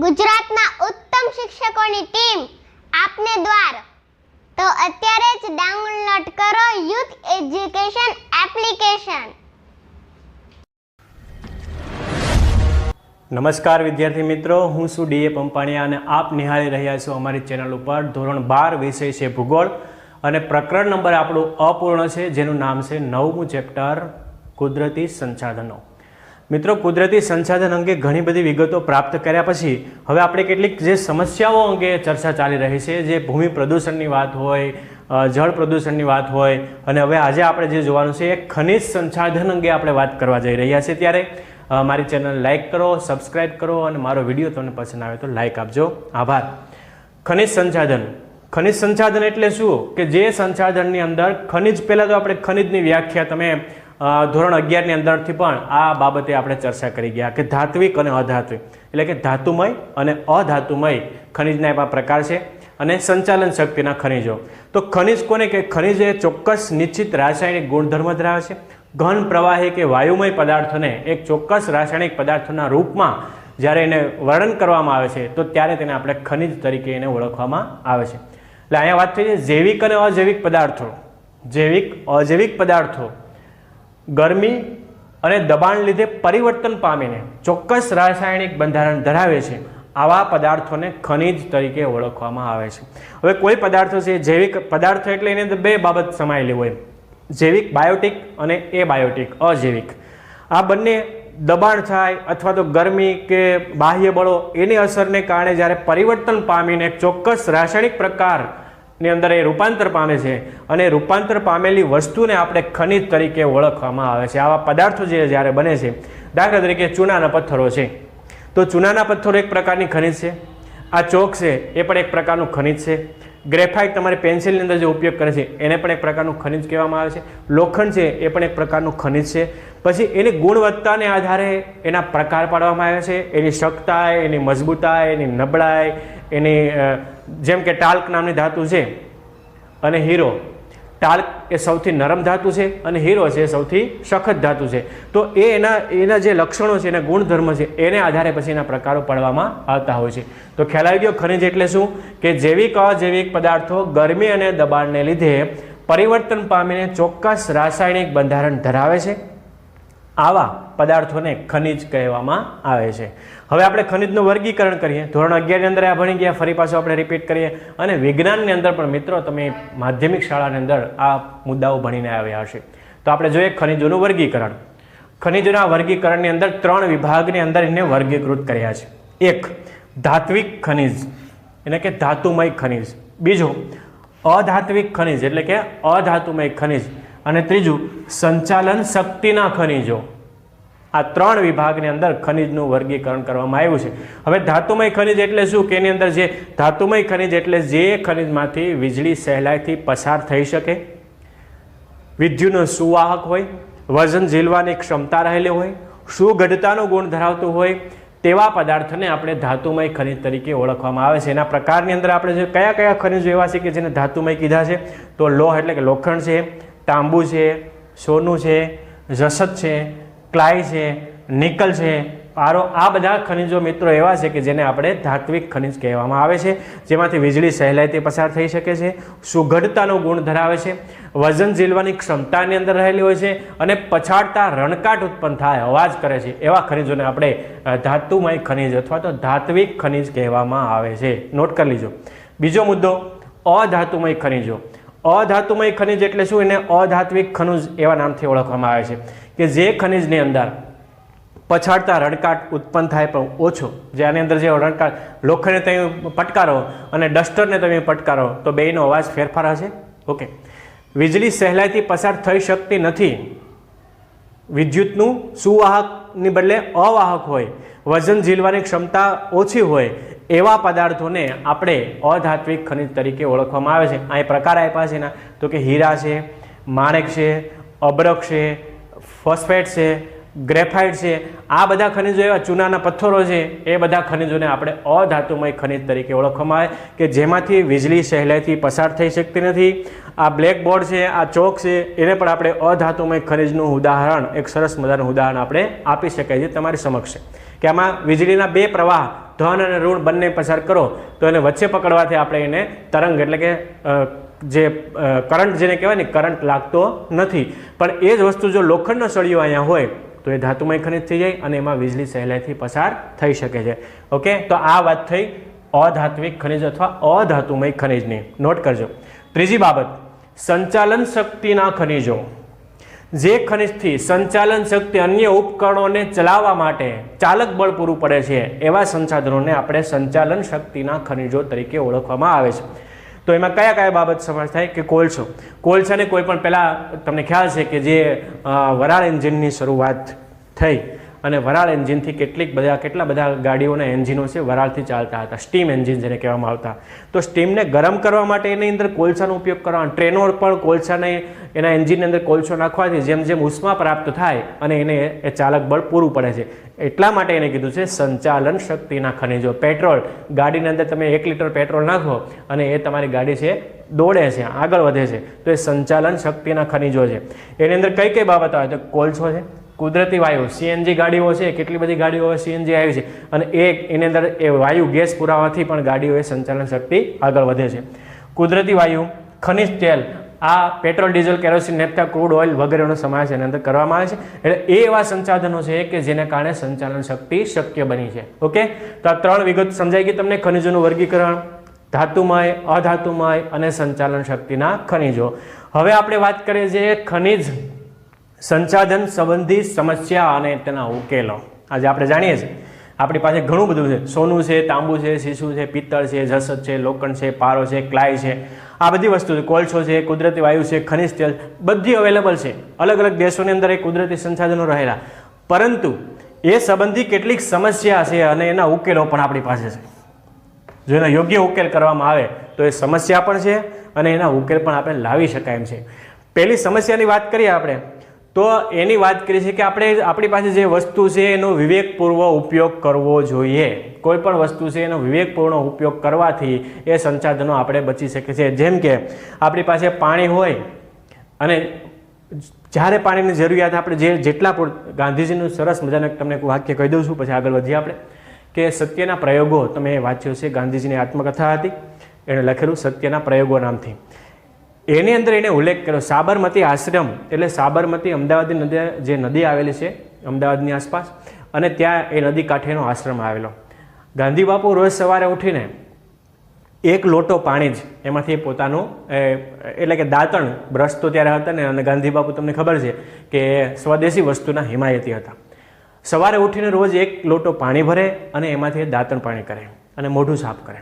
ગુજરાતના ઉત્તમ શિક્ષકોની ટીમ આપને દ્વાર. તો અત્યારે જ ડાઉનલોડ કરો યુથ એજ્યુકેશન એપ્લિકેશન. નમસ્કાર વિદ્યાર્થી મિત્રો, હું છું ડીએ પંપાણીયા અને આપ નિહાળી રહ્યા છો અમારી ચેનલ ઉપર ધોરણ 12 વિષય છે ભૂગોળ અને પ્રકરણ નંબર આપણું અપૂર્ણ છે, જેનું નામ છે 9મું ચેપ્ટર કુદરતી સંસાધનો. મિત્રો, કુદરતી સંસાધન અંગે ઘણી બધી વિગતો પ્રાપ્ત કર્યા પછી હવે આપણે કેટલીક જે સમસ્યાઓ અંગે ચર્ચા ચાલી રહી છે, જે ભૂમિ પ્રદૂષણની વાત હોય, જળ પ્રદૂષણની વાત હોય, અને હવે આજે આપણે જે જોવાનું છે એ ખનિજ સંસાધન અંગે આપણે વાત કરવા જઈ રહ્યા છીએ. ત્યારે મારી ચેનલ લાઇક કરો, સબસ્ક્રાઇબ કરો અને મારો વિડીયો તમને પસંદ આવે તો લાઇક આપજો. આભાર. ખનિજ સંસાધન. ખનિજ સંસાધન એટલે શું કે જે સંસાધનની અંદર ખનિજ, પહેલાં તો આપણે ખનિજની વ્યાખ્યા તમે ધોરણ 11ની અંદરથી પણ આ બાબતે આપણે ચર્ચા કરી ગયા કે ધાત્વિક અને અધાત્વિક, એટલે કે ધાતુમય અને અધાતુમય ખનિજના એવા પ્રકાર છે અને સંચાલન શક્તિના ખનિજો. તો ખનિજ કોને કે ખનિજ એ ચોક્કસ નિશ્ચિત રાસાયણિક ગુણધર્મ ધરાવે છે. ઘન, પ્રવાહી કે વાયુમય પદાર્થોને એક ચોક્કસ રાસાયણિક પદાર્થોના રૂપમાં જ્યારે એને વર્ણન કરવામાં આવે છે તો ત્યારે તેને આપણે ખનિજ તરીકે એને ઓળખવામાં આવે છે. એટલે અહીંયા વાત થઈ છે જૈવિક અને અજૈવિક પદાર્થો. જૈવિક, અજૈવિક પદાર્થો ગરમી અને દબાણ લીધે પરિવર્તન પામીને ચોક્કસ રાસાયણિક બંધારણ ધરાવે છે, આવા પદાર્થોને ખનિજ તરીકે ઓળખવામાં આવે છે. હવે કોઈ પદાર્થો છે જૈવિક પદાર્થો એટલે એની અંદર બે બાબત સમાયેલી હોય, જૈવિક બાયોટિક અને એબાયોટિક અજૈવિક. આ બંને દબાણ થાય અથવા તો ગરમી કે બાહ્ય બળો એની અસરને કારણે જ્યારે પરિવર્તન પામીને એક ચોક્કસ રાસાયણિક પ્રકારની અંદર એ રૂપાંતર પામે છે અને રૂપાંતર પામેલી વસ્તુને આપણે ખનિજ તરીકે ઓળખવામાં આવે છે. આવા પદાર્થો જે જ્યારે બને છે, દાખલા તરીકે ચૂનાના પથ્થરો છે, તો ચૂનાના પથ્થરો એક પ્રકારની ખનિજ છે. આ ચોક છે એ પણ એક પ્રકારનું ખનિજ છે. ગ્રેફાઇટ તમારી પેન્સિલની અંદર જે ઉપયોગ કરે છે એને પણ એક પ્રકારનું ખનિજ કહેવામાં આવે છે. લોખંડ છે એ પણ એક પ્રકારનું ખનિજ છે. પછી એની ગુણવત્તાને આધારે એના પ્રકાર પાડવામાં આવે છે, એની સખ્તાઈ, એની મજબૂતાઈ, એની નબળાઈ, એની જેમ કે ટાલ્ક નામની ધાતુ છે અને હીરો. ટાલ્ક એ સૌથી નરમ ધાતુ છે અને હીરો છે એ સૌથી સખત ધાતુ છે. તો એના જે લક્ષણો છે, એના ગુણધર્મ છે, એને આધારે પછી એના પ્રકારો પાડવામાં આવતા હોય છે. તો ખ્યાલ આવી ગયો. ખનિજ એટલે શું કે જૈવિક, અજૈવિક પદાર્થો ગરમી અને દબાણને લીધે પરિવર્તન પામીને ચોક્કસ રાસાયણિક બંધારણ ધરાવે છે, આવા પદાર્થોને ખનિજ કહેવામાં આવે છે. હવે આપણે ખનિજનું વર્ગીકરણ કરીએ. ધોરણ 11ની અંદર આ ભણી ગયા, ફરી પાછું આપણે રિપીટ કરીએ. અને વિજ્ઞાનની અંદર પણ મિત્રો તમે માધ્યમિક શાળાની અંદર આ મુદ્દાઓ ભણીને આવ્યા હશે. તો આપણે જોઈએ ખનિજોનું વર્ગીકરણ. ખનિજોના વર્ગીકરણની અંદર 3 વિભાગની અંદર એને વર્ગીકૃત કર્યા છે. એક, ધાત્વિક ખનિજ એટલે કે ધાતુમય ખનિજ. બીજું, અધાત્વિક ખનિજ એટલે કે અધાતુમય ખનિજ. અને ત્રીજું, સંચાલન શક્તિના ખનિજો. આ 3 વિભાગની અંદર ખનિજનું વર્ગીકરણ કરવામાં આવ્યું છે. હવે ધાતુમય ખનિજ એટલે શું કે એની અંદર જે ધાતુમય ખનિજ એટલે જે ખનિજમાંથી વીજળી સહેલાઈથી પસાર થઈ શકે, વિદ્યુતનો સુવાહક હોય, વજન ઝીલવાની ક્ષમતા રહેલી હોય, સુગઢતાનો ગુણ ધરાવતું હોય, તેવા પદાર્થને આપણે ધાતુમય ખનિજ તરીકે ઓળખવામાં આવે છે. એના પ્રકારની અંદર આપણે જે કયા કયા ખનિજો એવા છે કે જેને ધાતુમય કીધા છે, તો લોહ એટલે કે લોખંડ છે, તાંબુ છે, સોનું છે, જસત છે, ક્લાય છે, નિકલ છે, પારો. આ બધા ખનિજો મિત્રો એવા છે કે જેને આપણે ધાત્વિક ખનિજ કહેવામાં આવે છે, જેમાંથી વીજળી સહેલાઈથી પસાર થઈ શકે છે, સુઘડતાનો ગુણ ધરાવે છે, વજન ઝીલવાની ક્ષમતાની અંદર રહેલી હોય છે અને પછાડતા રણકાટ ઉત્પન્ન થાય, અવાજ કરે છે, એવા ખનિજોને આપણે ધાતુમય ખનિજ અથવા તો ધાત્વિક ખનિજ કહેવામાં આવે છે. નોટ કરી લીજો. બીજો મુદ્દો, અધાતુમય ખનિજો. અધાતુમય ખનિજ એટલે શું? એને અધાત્વિક ખનિજ એવા નામથી ઓળખવામાં આવે છે કે જે ખનિજની અંદર પછાડતા રણકાટ ઉત્પન્ન થાય પણ ઓછો. જે આની અંદર જે રણકાટ, લોખંડને તમે પટકારો અને ડસ્ટરને તમે પટકારો તો બેયનો અવાજ ફેરફાર હશે. ઓકે. વીજળી સહેલાઈથી પસાર થઈ શકતી નથી, વિદ્યુતનું સુવાહકની બદલે અવાહક હોય, વજન ઝીલવાની ક્ષમતા ઓછી હોય, એવા પદાર્થોને આપણે અધાત્વિક ખનિજ તરીકે ઓળખવામાં આવે છે. અહીં પ્રકાર આપ્યા છે એના, તો કે હીરા છે, માણેક છે, અબરખ છે, ફોસ્ફેટ છે, ગ્રેફાઇટ છે. આ બધા ખનિજો એવા, ચૂનાના પથ્થરો છે, એ બધા ખનિજોને આપણે અધાતુમય ખનિજ તરીકે ઓળખવામાં આવે કે જેમાંથી વીજળી સહેલાઈથી પસાર થઈ શકતી નથી. આ બ્લેકબોર્ડ છે, આ ચોક છે, એને પણ આપણે અધાતુમય ખનિજનું ઉદાહરણ, એક સરસ મજાનું ઉદાહરણ આપણે આપી શકાય છે તમારી સમક્ષ કે આમાં વીજળીના 2 પ્રવાહ ધન અને ઋણ બંને પસાર કરો તો એને વચ્ચે પકડવાથી આપણે એને તરંગ એટલે કે જે કરંટ જેને કહેવાય ને કરંટ લાગતો નથી. પણ એ જ વસ્તુ જો લોખંડનો સળિયો અહીંયા હોય તો એ ધાતુમય ખનિજ થઈ જાય અને એમાં વીજળી સહેલાઈથી પસાર થઈ શકે છે. ઓકે, તો આ વાત થઈ અધાત્વિક ખનિજ અથવા અધાતુમય ખનિજની. નોટ કરજો. ત્રીજી બાબત, સંચાલન શક્તિના ખનિજો. જે ખનિજથી સંચાલન શક્તિ અન્ય ઉપકરણોને ચલાવવા માટે ચાલક બળ પૂરું પડે છે એવા સંસાધનોને આપણે સંચાલન શક્તિના ખનિજો તરીકે ઓળખવામાં આવે છે. તો એમાં કયા કયા બાબત સમાવેશ થાય કે કોલસાને કોઈ પણ પહેલાં તમને ખ્યાલ છે કે જે વરાળ એન્જિનની શરૂઆત થઈ અને વરાળ એન્જિનથી કેટલા બધા ગાડીઓના એન્જિનો છે વરાળથી ચાલતા હતા, સ્ટીમ એન્જિન જેને કહેવામાં આવતા. તો સ્ટીમને ગરમ કરવા માટે એની અંદર કોલસાનો ઉપયોગ કરવાનો, ટ્રેનો પણ કોલસાને એના એન્જિનની અંદર કોલસો નાખવાથી જેમ જેમ ઉષ્મા પ્રાપ્ત થાય અને એને એ ચાલક બળ પૂરું પડે છે. એટલા માટે એને કીધું છે સંચાલન શક્તિના ખનિજો. પેટ્રોલ, ગાડીની અંદર તમે 1 લીટર પેટ્રોલ નાખો અને એ તમારી ગાડી છે દોડે છે, આગળ વધે છે, તો એ સંચાલન શક્તિના ખનિજો છે. એની અંદર કઈ કઈ બાબતો આવે તો કોલસો છે, કુદરતી વાયુ, સીએનજી ગાડીઓ છે, કેટલી બધી ગાડીઓ હવે સીએનજી આવી છે અને એની અંદર એ વાયુ ગેસ પુરાવાથી પણ ગાડીઓએ સંચાલન શક્તિ આગળ વધે છે. કુદરતી વાયુ, ખનિજ તેલ, આ petrol, diesel, kerosene, naphtha, crude oil વગેરેનો સમાવેશ એની અંદર કરવામાં આવે છે. એટલે એ એવા સંસાધનો છે કે જેને કારણે સંચાલન શક્તિ શક્ય બની છે. ઓકે, તો આ 3 વિગત સમજાઈ ગઈ તમને. ખનિજોનું વર્ગીકરણ, ધાતુમય, અધાતુમય અને સંચાલન શક્તિના ખનિજો. હવે આપણે વાત કરીએ છીએ ખનિજ સંસાધન સંબંધી સમસ્યા અને તેના ઉકેલો. આજે આપણે જાણીએ છીએ આપણી પાસે ઘણું બધું છે. સોનું છે, તાંબુ છે, શીશુ છે, પિત્તળ છે, જસત છે, લોખંડ છે, પારો છે, ક્લાય છે, આ બધી વસ્તુ છે. કોલસો છે, કુદરતી વાયુ છે, ખનિજ તેલ બધી અવેલેબલ છે. અલગ અલગ દેશોની અંદર એ કુદરતી સંસાધનો રહેલા, પરંતુ એ સંબંધી કેટલીક સમસ્યા છે અને એના ઉકેલો પણ આપણી પાસે છે. જો એનો યોગ્ય ઉકેલ કરવામાં આવે તો એ સમસ્યા પણ છે અને એના ઉકેલ પણ આપણે લાવી શકાય એમ છે. પહેલી સમસ્યાની વાત કરીએ આપણે તો એની વાત કરી છે કે આપણી પાસે જે વસ્તુ છે એનો વિવેકપૂર્વક ઉપયોગ કરવો જોઈએ. કોઈ પણ વસ્તુ છે એનો વિવેકપૂર્ણ ઉપયોગ કરવાથી એ સંસાધનો આપણે બચી શકીએ છીએ. જેમ કે આપણી પાસે પાણી હોય અને જ્યારે પાણીની જરૂરિયાત આપણે જેટલા ગાંધીજીનું સરસ મજાનું તમને વાક્ય કહી દઉં છું પછી આગળ વધીએ આપણે કે સત્યના પ્રયોગો તમે વાંચ્યો છે, ગાંધીજીની આત્મકથા હતી, એણે લખેલું સત્યના પ્રયોગો નામથી. એની અંદર એને ઉલ્લેખ કર્યો સાબરમતી આશ્રમ, એટલે સાબરમતી અમદાવાદની જે નદી આવેલી છે અમદાવાદની આસપાસ, અને ત્યાં એ નદી કાંઠેનો આશ્રમ આવેલો. ગાંધી બાપુ રોજ સવારે ઉઠીને 1 લોટો પાણી જ એમાંથી પોતાનું એટલે કે દાંતણ, બ્રશ તો ત્યારે હતા ને, અને ગાંધી બાપુ તમને ખબર છે કે સ્વદેશી વસ્તુના હિમાયતી હતા. સવારે ઉઠીને રોજ 1 લોટો પાણી ભરે અને એમાંથી દાંતણ પાણી કરે અને મોઢું સાફ કરે.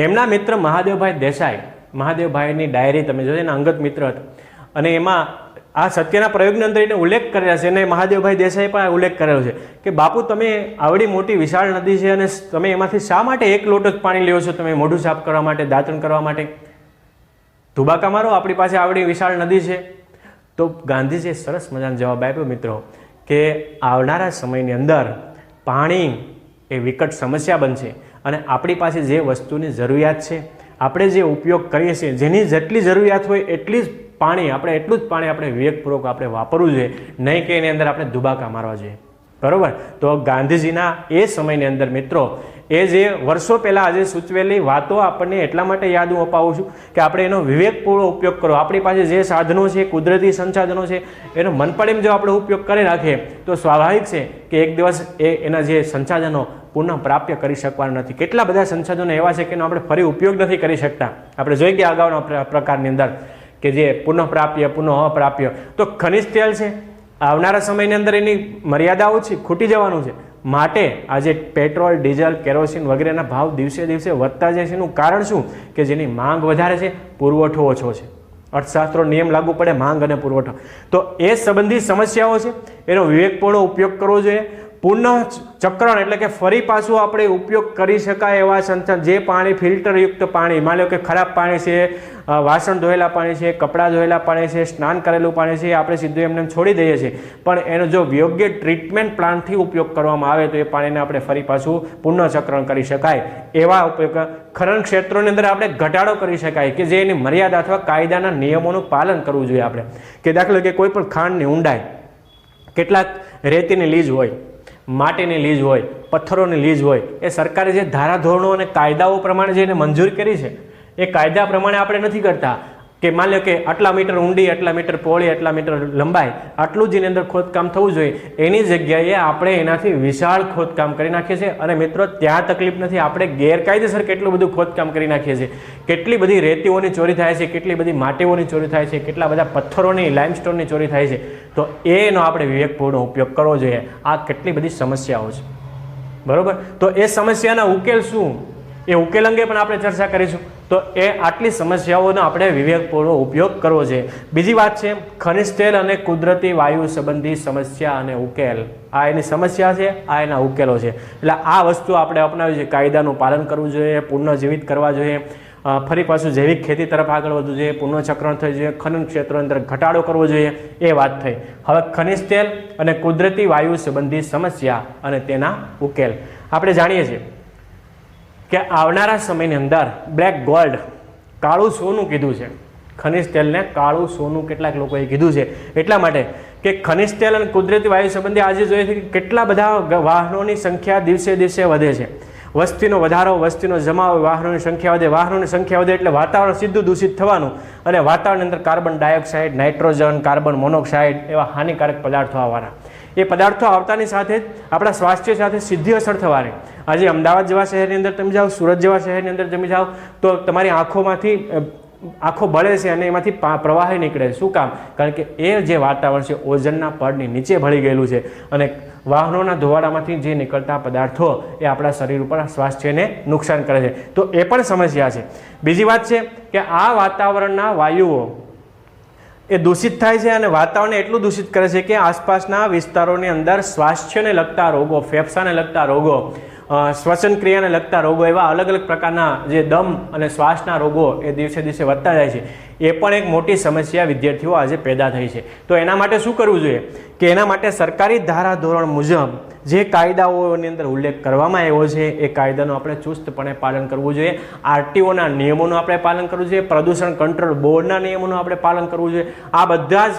એમના મિત્ર મહાદેવભાઈ દેસાઈ, મહાદેવભાઈની ડાયરી તમે જોજો, એના અંગત મિત્ર હતા અને એમાં આ સત્યના પ્રયોગની અંદર એને ઉલ્લેખ કરેલા છે અને મહાદેવભાઈ દેસાઈ પણ ઉલ્લેખ કરેલો છે કે બાપુ તમે આવડી મોટી વિશાળ નદી છે અને તમે એમાંથી શા માટે 1 લોટો જ પાણી લ્યો છો તમે મોઢું સાફ કરવા માટે, દાંતણ કરવા માટે? ધુબાકા મારો, આપણી પાસે આવડી વિશાળ નદી છે. તો ગાંધીજીએ સરસ મજાનો જવાબ આપ્યો મિત્રો કે આવનારા સમયની અંદર પાણી એ વિકટ સમસ્યા બનશે અને આપણી પાસે જે વસ્તુની જરૂરિયાત છે, આપણે જે ઉપયોગ કરીએ છીએ, જેની જેટલી જરૂરિયાત હોય એટલી જ પાણી એટલું જ પાણી આપણે વિવેકપૂર્વક આપણે વાપરવું જોઈએ, નહીં કે એની અંદર આપણે ધુબાકા મારવા જોઈએ. બરોબર? તો ગાંધીજીના એ સમયની અંદર મિત્રો એ જે વર્ષો પહેલાં આજે સૂચવેલી વાતો આપણને એટલા માટે યાદ હું અપાવું છું કે આપણે એનો વિવેકપૂર્વક ઉપયોગ કરો. આપણી પાસે જે સાધનો છે, કુદરતી સંસાધનો છે, એનો મનપડીને જો આપણે ઉપયોગ કરી રાખીએ તો સ્વાભાવિક છે કે એક દિવસ એના જે સંસાધનો પુનઃ પ્રાપ્ય કરી શકવાના નથી. કેટલા બધા સંસાધનો એવા છે કે એનો આપણે ફરી ઉપયોગ નથી કરી શકતા. આપણે જોઈ ગયા અગાઉના પ્રકારની અંદર કે જે પુનઃ પ્રાપ્ય, પુનઃ અપ્રાપ્ય. તો ખનિજ તેલ છે, આવનારા સમયની અંદર એની મર્યાદાઓ છે, ખૂટી જવાનું છે. માટે આજે પેટ્રોલ, ડીઝલ, કેરોસીન વગેરેના ભાવ દિવસે દિવસે વધતા જાય છે. એનું કારણ શું? કે જેની માંગ વધારે છે, પુરવઠો ઓછો છે. અર્થશાસ્ત્રો નિયમ લાગુ પડે માંગ અને પુરવઠો. તો એ સંબંધી સમસ્યાઓ છે, એનો વિવેકપૂર્ણ ઉપયોગ કરવો જોઈએ. પુનઃ ચક્રણ એટલે કે ફરી પાછું આપણે ઉપયોગ કરી શકાય એવા સંસાધન, જે પાણી ફિલ્ટરયુક્ત પાણી, માની લો કે ખરાબ પાણી છે, વાસણ ધોયેલા પાણી છે, કપડાં ધોયેલા પાણી છે, સ્નાન કરેલું પાણી છે, આપણે સીધું એમને છોડી દઈએ છીએ. પણ એનો જો યોગ્ય ટ્રીટમેન્ટ પ્લાન્ટથી ઉપયોગ કરવામાં આવે તો એ પાણીને આપણે ફરી પાછું પુનઃચક્રણ કરી શકાય. એવા ઉપયોગ ખનન ક્ષેત્રોની અંદર આપણે ઘટાડો કરી શકાય કે જે એની મર્યાદા અથવા કાયદાના નિયમોનું પાલન કરવું જોઈએ આપણે. કે દાખલા કે કોઈ પણ ખાણની ઊંડાઈ, કેટલાક રેતીની લીજ હોય માટીની લીઝ હોય, પથ્થરોની લીઝ હોય, એ સરકારે જે ધારાધોરણો અને કાયદાઓ પ્રમાણે જે એને મંજૂર કરી છે એ કાયદા પ્રમાણે આપણે નથી કરતા કે માની લો કે આટલા મીટર ઊંડી, આટલા મીટર પહોળી, આટલા મીટર લંબાઈ, આટલું જ એની અંદર ખોદકામ થવું જોઈએ. એની જગ્યાએ આપણે એનાથી વિશાળ ખોદકામ કરી નાખીએ છીએ. અને મિત્રો ત્યાં તકલીફ નથી, આપણે ગેરકાયદેસર કેટલું બધું ખોદકામ કરી નાખીએ છીએ. કેટલી બધી રેતીઓની ચોરી થાય છે, કેટલી બધી માટીઓની ચોરી થાય છે, કેટલા બધા પથ્થરોની, લાઇમસ્ટોનની ચોરી થાય છે. તો એનો આપણે વિવેકપૂર્ણ ઉપયોગ કરવો જોઈએ. આ કેટલી બધી સમસ્યાઓ છે, બરોબર. તો એ સમસ્યાના ઉકેલ શું, એ ઉકેલ અંગે પણ આપણે ચર્ચા કરીશું. તો એ આટલી સમસ્યાઓનો આપણે વિવેકપૂર્ણ ઉપયોગ કરવો છે. બીજી વાત છે ખનિજ તેલ અને કુદરતી વાયુ સંબંધી સમસ્યા અને ઉકેલ. આ એની સમસ્યા છે, આ એના ઉકેલો છે. એટલે આ વસ્તુ આપણે અપનાવી છે. કાયદાનું પાલન કરવું જોઈએ, પુનઃજીવિત કરવા જોઈએ, ફરી પાછું જૈવિક ખેતી તરફ આગળ વધવું જોઈએ, પુનઃચક્રણ થવું જોઈએ, ખનન ક્ષેત્રો અંદર ઘટાડો કરવો જોઈએ. એ વાત થઈ. હવે ખનિજ તેલ અને કુદરતી વાયુ સંબંધી સમસ્યા અને તેના ઉકેલ. આપણે જાણીએ છીએ કે આવનારા સમયની અંદર બ્લેક ગોલ્ડ, કાળું સોનું કીધું છે. ખનિજ તેલને કાળું સોનું કેટલાક લોકોએ કીધું છે. એટલા માટે કે ખનિજ તેલ અને કુદરતી વાયુ સંબંધી આજે જોઈએ છે કે કેટલા બધા વાહનોની સંખ્યા દિવસે દિવસે વધે છે. વસ્તીનો વધારો, વસ્તીનો જમાવો, વાહનોની સંખ્યા વધે, વાહનોની સંખ્યા વધે એટલે વાતાવરણ સીધું દૂષિત થવાનું. અને વાતાવરણની અંદર carbon dioxide, nitrogen, carbon monoxide એવા હાનિકારક પદાર્થો આવવાના. એ પદાર્થો આવતાની સાથે જ આપણા સ્વાસ્થ્ય સાથે સીધી અસર થવાની. આજે અમદાવાદ જેવા શહેરની અંદર તમે જાઓ, સુરત જેવા શહેરની અંદર તમે જાઓ તો તમારી આંખોમાંથી આંખો બળે છે અને એમાંથી પ્રવાહી નીકળે. શું કામ? કારણ કે એ જે વાતાવરણ છે ઓઝોનના પડની નીચે ભળી ગયેલું છે. અને વાહનોના ધોવાડામાંથી જે નીકળતા પદાર્થો એ આપણા શરીર ઉપર સ્વાસ્થ્યને નુકસાન કરે છે. તો એ પણ સમસ્યા છે. બીજી વાત છે કે આ વાતાવરણના વાયુઓ એ દૂષિત થાય છે અને વાતાવરણને એટલું દૂષિત કરે છે કે આસપાસના વિસ્તારોની અંદર સ્વાસ્થ્યને લગતા રોગો, ફેફસાને લગતા રોગો, શ્વસન ક્રિયાને લગતા રોગો, એવા અલગ અલગ પ્રકારના જે દમ અને શ્વાસના રોગો એ દિવસે દિવસે વધતા જાય છે. એ પણ એક મોટી સમસ્યા વિદ્યાર્થીઓ આજે પેદા થઈ છે. તો એના માટે શું કરવું જોઈએ કે એના માટે સરકારી ધારાધોરણ મુજબ જે કાયદાઓની અંદર ઉલ્લેખ કરવામાં આવ્યો છે એ કાયદાનું આપણે ચુસ્તપણે પાલન કરવું જોઈએ. આરટીઓના નિયમોનું આપણે પાલન કરવું જોઈએ, પ્રદૂષણ કંટ્રોલ બોર્ડના નિયમોનું આપણે પાલન કરવું જોઈએ. આ બધા જ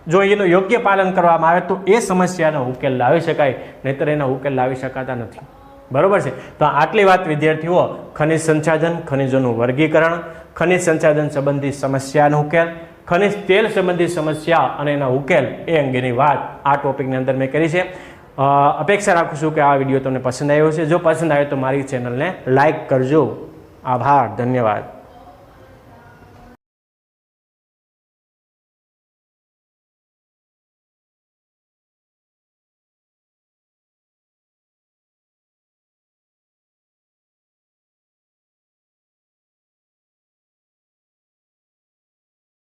જો એનું યોગ્ય પાલન કરવામાં આવે તો એ સમસ્યાનો ઉકેલ લાવી શકાય, નહીંતર એના ઉકેલ લાવી શકાતા નથી. બરોબર છે. તો આટલી વાત વિદ્યાર્થીઓ ખનિજ સંસાધન, ખનિજોનું વર્ગીકરણ, ખનિજ સંસાધન સંબંધી સમસ્યાનો ઉકેલ, ખનિજ તેલ સંબંધી સમસ્યા અને એના ઉકેલ એ અંગેની વાત આ ટોપિકની અંદર મેં કરી છે. અપેક્ષા રાખું છું કે આ વિડીયો તમને પસંદ આવ્યો છે. જો પસંદ આવ્યો તો મારી ચેનલને લાઈક કરજો. આભાર, ધન્યવાદ.